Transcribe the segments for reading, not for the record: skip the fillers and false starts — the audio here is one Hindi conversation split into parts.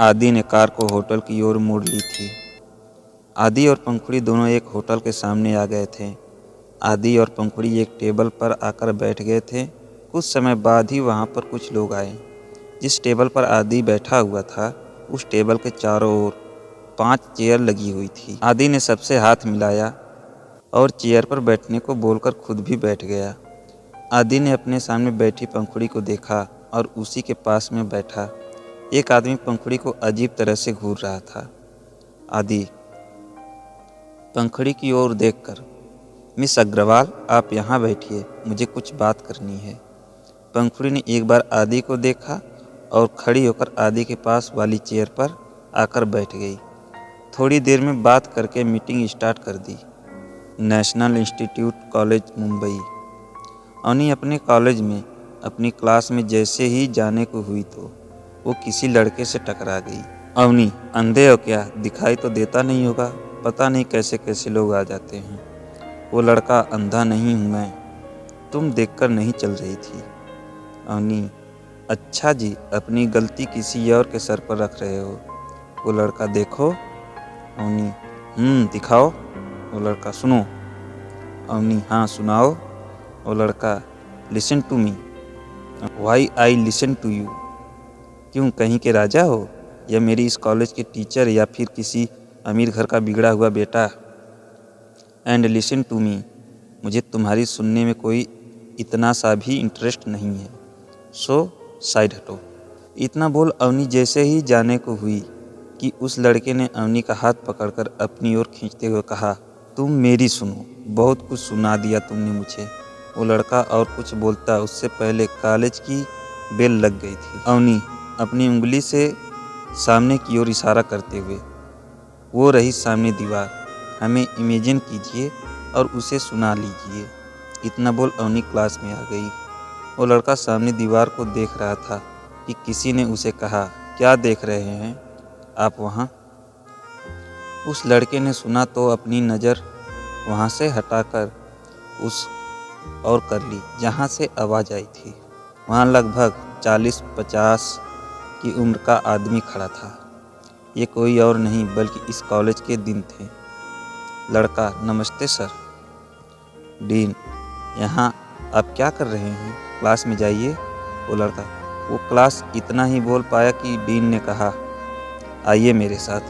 आदि ने कार को होटल की ओर मोड़ ली थी। आदि और पंखुड़ी दोनों एक होटल के सामने आ गए थे। आदि और पंखुड़ी एक टेबल पर आकर बैठ गए थे। कुछ समय बाद ही वहाँ पर कुछ लोग आए। जिस टेबल पर आदि बैठा हुआ था उस टेबल के चारों ओर 5 चेयर लगी हुई थी। आदि ने सबसे हाथ मिलाया और चेयर पर बैठने को बोलकर खुद भी बैठ गया। आदि ने अपने सामने बैठी पंखुड़ी को देखा और उसी के पास में बैठा एक आदमी पंखुड़ी को अजीब तरह से घूर रहा था। आदि पंखुड़ी की ओर देखकर, मिस अग्रवाल, आप यहाँ बैठिए, मुझे कुछ बात करनी है। पंखुड़ी ने एक बार आदि को देखा और खड़ी होकर आदि के पास वाली चेयर पर आकर बैठ गई। थोड़ी देर में बात करके मीटिंग स्टार्ट कर दी। National institute college Mumbai. Avni अपने कॉलेज में अपनी क्लास में जैसे ही जाने को हुई तो वो किसी लड़के से टकरा गई। अवनी, अंधे हो क्या? दिखाई तो देता नहीं होगा, पता नहीं कैसे कैसे लोग आ जाते हैं। वो लड़का अंधा नहीं हूँ मैं, तुम देखकर नहीं चल रही थी। अवनी, अच्छा जी, अपनी गलती किसी और के सर पर रख रहे हो। वो लड़का, देखो। अवनी, दिखाओ। वो लड़का, सुनो। अवनी, हाँ सुनाओ। वो लड़का, listen to me. Why I listen to you? क्यों, कहीं के राजा हो या मेरी इस कॉलेज के टीचर या फिर किसी अमीर घर का बिगड़ा हुआ बेटा? एंड लिसन टू मी, मुझे तुम्हारी सुनने में कोई इतना सा भी इंटरेस्ट नहीं है, सो साइड हटो। इतना बोल अवनी जैसे ही जाने को हुई कि उस लड़के ने अवनी का हाथ पकड़कर अपनी ओर खींचते हुए कहा, तुम मेरी सुनो, बहुत कुछ सुना दिया तुमने मुझे। वो लड़का और कुछ बोलता उससे पहले कॉलेज की बेल लग गई थी। अवनी अपनी उंगली से सामने की ओर इशारा करते हुए, वो रही सामने दीवार, हमें इमेजिन कीजिए और उसे सुना लीजिए। इतना बोल अवनी क्लास में आ गई। वो लड़का सामने दीवार को देख रहा था कि किसी ने उसे कहा, क्या देख रहे हैं आप वहाँ? उस लड़के ने सुना तो अपनी नज़र वहाँ से हटाकर उस और कर ली जहाँ से आवाज़ आई थी। वहाँ लगभग 40-50 की उम्र का आदमी खड़ा था। ये कोई और नहीं बल्कि इस कॉलेज के डीन थे। लड़का, नमस्ते सर। डीन, यहाँ आप क्या कर रहे हैं? क्लास में जाइए। वो लड़का, वो क्लास इतना ही बोल पाया कि डीन ने कहा, आइए मेरे साथ।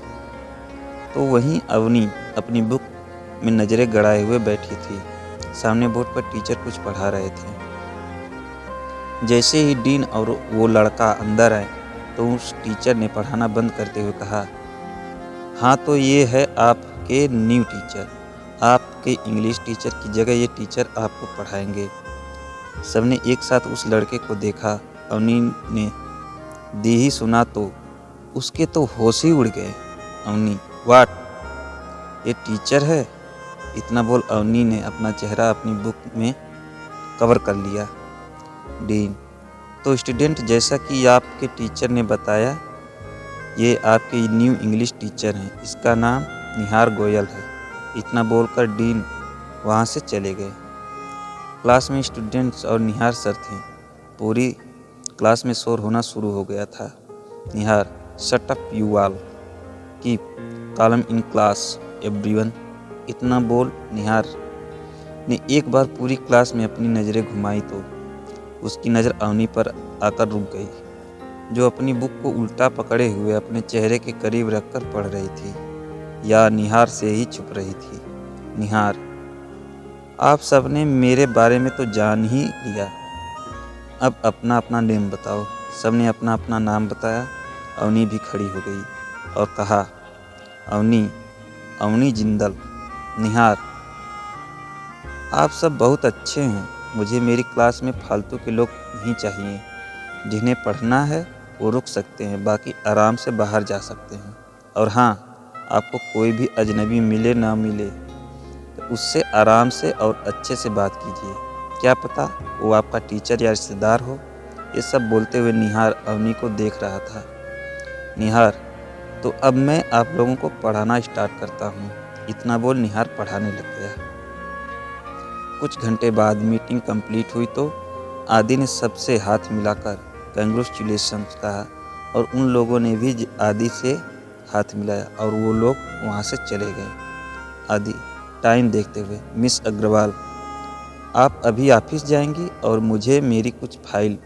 तो वहीं अवनी अपनी बुक में नज़रें गड़ाए हुए बैठी थी। सामने बोर्ड पर टीचर कुछ पढ़ा रहे थे। जैसे ही डीन और वो लड़का अंदर आए तो उस टीचर ने पढ़ाना बंद करते हुए कहा, हाँ तो ये है आपके न्यू टीचर, आपके इंग्लिश टीचर की जगह ये टीचर आपको पढ़ाएंगे। सबने एक साथ उस लड़के को देखा। अवनी ने दी ही सुना तो उसके तो होश ही उड़ गए। अवनी, वाट, ये टीचर है? इतना बोल अवनी ने अपना चेहरा अपनी बुक में कवर कर लिया। डीन, तो स्टूडेंट, जैसा कि आपके टीचर ने बताया, ये आपके न्यू इंग्लिश टीचर हैं, इसका नाम निहार गोयल है। इतना बोलकर डीन वहाँ से चले गए। क्लास में स्टूडेंट्स और निहार सर थे। पूरी क्लास में शोर होना शुरू हो गया था। Nihar, shut up you all, keep calm in class everyone. इतना बोल निहार ने एक बार पूरी क्लास में अपनी नज़रें घुमाई तो उसकी नज़र अवनी पर आकर रुक गई, जो अपनी बुक को उल्टा पकड़े हुए अपने चेहरे के करीब रखकर पढ़ रही थी या निहार से ही छुप रही थी। निहार, आप सबने मेरे बारे में तो जान ही लिया, अब अपना अपना नेम बताओ। सबने अपना अपना नाम बताया। अवनी भी खड़ी हो गई और कहा, अवनी, अवनी जिंदल। निहार, आप सब बहुत अच्छे हैं, मुझे मेरी क्लास में फालतू के लोग नहीं चाहिए। जिन्हें पढ़ना है वो रुक सकते हैं, बाकी आराम से बाहर जा सकते हैं। और हाँ, आपको कोई भी अजनबी मिले ना मिले तो उससे आराम से और अच्छे से बात कीजिए, क्या पता वो आपका टीचर या रिश्तेदार हो। ये सब बोलते हुए निहार अवनी को देख रहा था। निहार, तो अब मैं आप लोगों को पढ़ाना स्टार्ट करता हूँ। इतना बोल निहार पढ़ाने लग गया। कुछ घंटे बाद मीटिंग कंप्लीट हुई तो आदि ने सबसे हाथ मिलाकर कंग्रेचुलेशंस कहा और उन लोगों ने भी आदि से हाथ मिलाया और वो लोग वहाँ से चले गए। आदि टाइम देखते हुए, मिस अग्रवाल, आप अभी ऑफिस जाएंगी और मुझे मेरी कुछ फाइल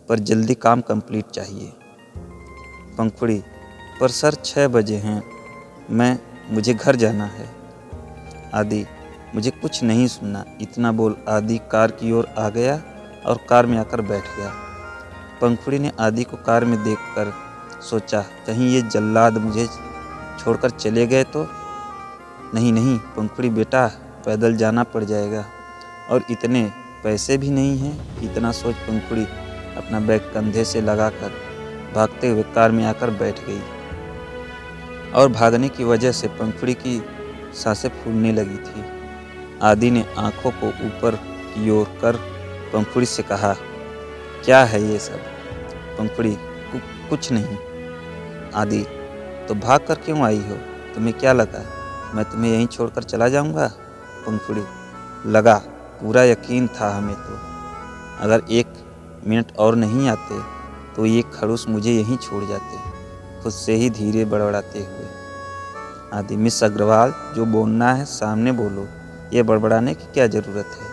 पर जल्दी काम कंप्लीट चाहिए। पंखुड़ी, पर सर 6 बजे हैं, मुझे घर जाना है। आदि, मुझे कुछ नहीं सुनना। इतना बोल आदि कार की ओर आ गया और कार में आकर बैठ गया। पंखुड़ी ने आदि को कार में देखकर सोचा, कहीं ये जल्लाद मुझे छोड़कर चले गए तो। नहीं नहीं पंखुड़ी बेटा, पैदल जाना पड़ जाएगा और इतने पैसे भी नहीं हैं। इतना सोच पंखुड़ी अपना बैग कंधे से लगाकर भागते हुए कार में आकर बैठ गई और भागने की वजह से पंखुड़ी की सांसें फूलने लगी थी। आदि ने आंखों को ऊपर की ओर कर पंखुड़ी से कहा, क्या है ये सब? पंखुड़ी, कुछ नहीं। आदि, तो भाग कर क्यों आई हो? तुम्हें क्या लगा मैं तुम्हें यहीं छोड़कर चला जाऊंगा? पंखुड़ी, लगा, पूरा यकीन था हमें तो। अगर 1 मिनट और नहीं आते तो ये खड़ूस मुझे यहीं छोड़ जाते, खुद से ही धीरे बड़बड़ाते हुए। आदि, मिस अग्रवाल, जो बोलना है सामने बोलो, ये बड़बड़ाने की क्या ज़रूरत है?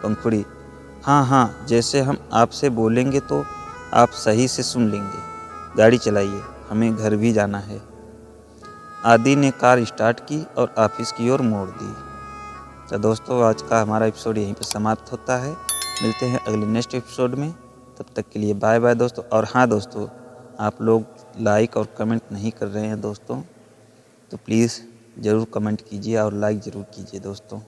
पंखुड़ी, हाँ, जैसे हम आपसे बोलेंगे तो आप सही से सुन लेंगे। गाड़ी चलाइए, हमें घर भी जाना है। आदि ने कार स्टार्ट की और ऑफिस की ओर मोड़ दी। तो दोस्तों, आज का हमारा एपिसोड यहीं पर समाप्त होता है। मिलते हैं अगले नेक्स्ट एपिसोड में। तब तक के लिए बाय बाय दोस्तों। और हाँ दोस्तों, आप लोग लाइक और कमेंट नहीं कर रहे हैं दोस्तों, तो प्लीज़ ज़रूर कमेंट कीजिए और लाइक ज़रूर कीजिए दोस्तों।